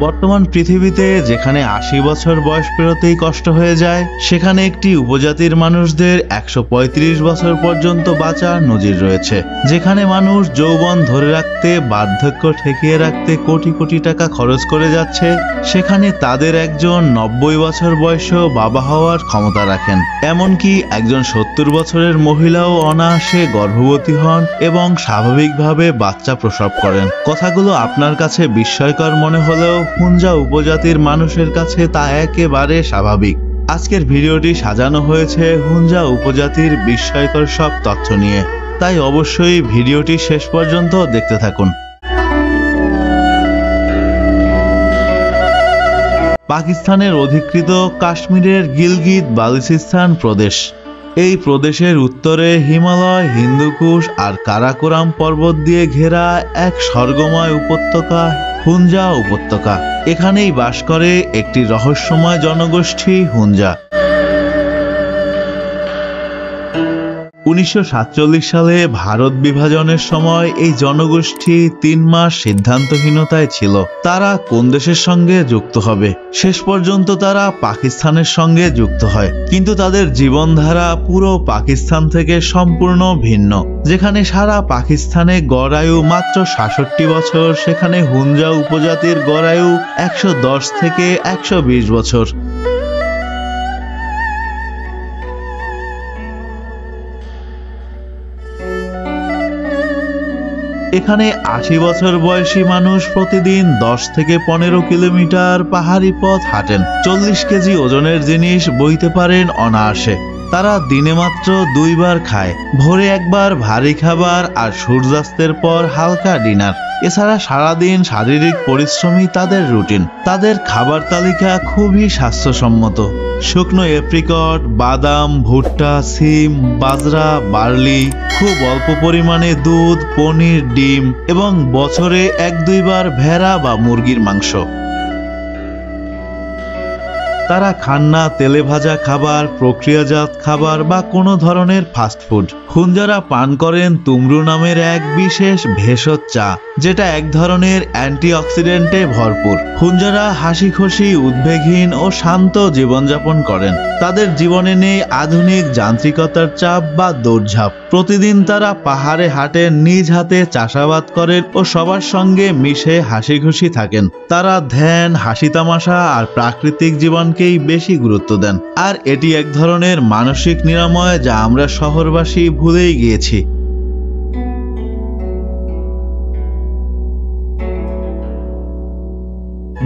বর্তমান পৃথিবীতে যেখানে ৮০ বছর বয়স পেরোতেই কষ্ট হয়ে যায়, সেখানে একটি উপজাতির মানুষদের ১৩৫ বছর পর্যন্ত বাঁচার নজির রয়েছে। যেখানে মানুষ যৌবন ধরে রাখতে, বার্ধক্য ঠেকিয়ে রাখতে কোটি কোটি টাকা খরচ করে যাচ্ছে, সেখানে তাদের একজন ৯০ বছর বয়সেও বাবা হওয়ার ক্ষমতা রাখেন। এমনকি একজন ৭০ বছরের মহিলাও অনায়াসে গর্ভবতী হন এবং স্বাভাবিকভাবে বাচ্চা প্রসব করেন। কথাগুলো আপনার কাছে বিস্ময়কর মনে হলেও হুঞ্জা উপজাতির মানুষের কাছে তা একেবারে স্বাভাবিক। আজকের ভিডিওটি সাজানো হয়েছে হুঞ্জা উপজাতির বিস্ময়কর সব তথ্য নিয়ে, তাই অবশ্যই ভিডিওটি শেষ পর্যন্ত দেখতে থাকুন। পাকিস্তানের অধিকৃত কাশ্মীরের গিলগিত বালুচিস্তান প্রদেশ। এই প্রদেশের উত্তরে হিমালয়, হিন্দুকুশ আর কারাকোরাম পর্বত দিয়ে ঘেরা এক স্বর্গময় উপত্যকা হুঞ্জা উপত্যকা। এখানেই বাস করে একটি রহস্যময় জনগোষ্ঠী হুঞ্জা। ১৯৪৭ সালে ভারত বিভাজনের সময় এই জনগোষ্ঠী ৩ মাস সিদ্ধান্তহীনতায় ছিল তারা কোন দেশের সঙ্গে যুক্ত হবে। শেষ পর্যন্ত তারা পাকিস্তানের সঙ্গে যুক্ত হয়, কিন্তু তাদের জীবনধারা পুরো পাকিস্তান থেকে সম্পূর্ণ ভিন্ন। যেখানে সারা পাকিস্তানে গড় আয়ু মাত্র ৬৭ বছর, সেখানে হুঞ্জা উপজাতির গড় আয়ু ১১০ থেকে ১২০ বছর। এখানে ৮০ বছর বয়সী মানুষ প্রতিদিন ১০ থেকে ১৫ কিলোমিটার পাহাড়ি পথ হাঁটেন। ৪০ কেজি ওজনের জিনিস বইতে পারেন অনায়াসে। তারা দিনে মাত্র ২ বার খায়, ভোরে একবার ভারী খাবার আর সূর্যাস্তের পর হালকা ডিনার। এছাড়া সারাদিন শারীরিক পরিশ্রমই তাদের রুটিন। তাদের খাবার তালিকা খুবই স্বাস্থ্যসম্মত। শুকনো এপ্রিকট, বাদাম, ভুট্টা, সিম, বাজরা, বার্লি, খুব অল্প পরিমাণে দুধ, পনির, ডিম এবং বছরে ১-২ বার ভেড়া বা মুরগির মাংস। তারা খান না তেলে ভাজা খাবার, প্রক্রিয়াজাত খাবার বা কোনো ধরনের ফাস্টফুড। হুঞ্জারা পান করেন তুমরু নামের এক বিশেষ ভেষজ চা, যেটা এক ধরনের অ্যান্টিঅক্সিডেন্টে ভরপুর। হুঞ্জারা হাসি খুশি, উদ্বেগহীন ও শান্ত জীবনযাপন করেন। তাদের জীবনে নেই আধুনিক যান্ত্রিকতার চাপ বা দৌড়ঝাঁপ। প্রতিদিন তারা পাহাড়ে হাঁটেন, নিজ হাতে চাষাবাদ করেন ও সবার সঙ্গে মিশে হাসি খুশি থাকেন। তারা ধ্যান, হাসি তামাশা আর প্রাকৃতিক জীবনকেই বেশি গুরুত্ব দেন। আর এটি এক ধরনের মানসিক নিরাময় যা আমরা শহরবাসী ভুলেই গিয়েছি।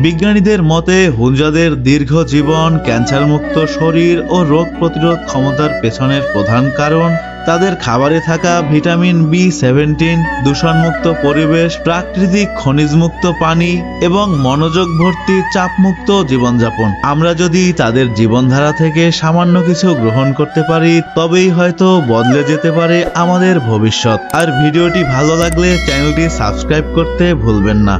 বিজ্ঞানীদের মতে হুঞ্জাদের দীর্ঘ জীবন, ক্যান্সারমুক্ত শরীর ও রোগ প্রতিরোধ ক্ষমতার পেছনের প্রধান কারণ তাদের খাবারে থাকা ভিটামিন B17, দূষণমুক্ত পরিবেশ, প্রাকৃতিক খনিজমুক্ত পানি এবং মনোযোগ ভর্তি চাপমুক্ত জীবনযাপন। আমরা যদি তাদের জীবনধারা থেকে সামান্য কিছু গ্রহণ করতে পারি, তবেই হয়তো বদলে যেতে পারে আমাদের ভবিষ্যৎ। আর ভিডিওটি ভালো লাগলে চ্যানেলটি সাবস্ক্রাইব করতে ভুলবেন না।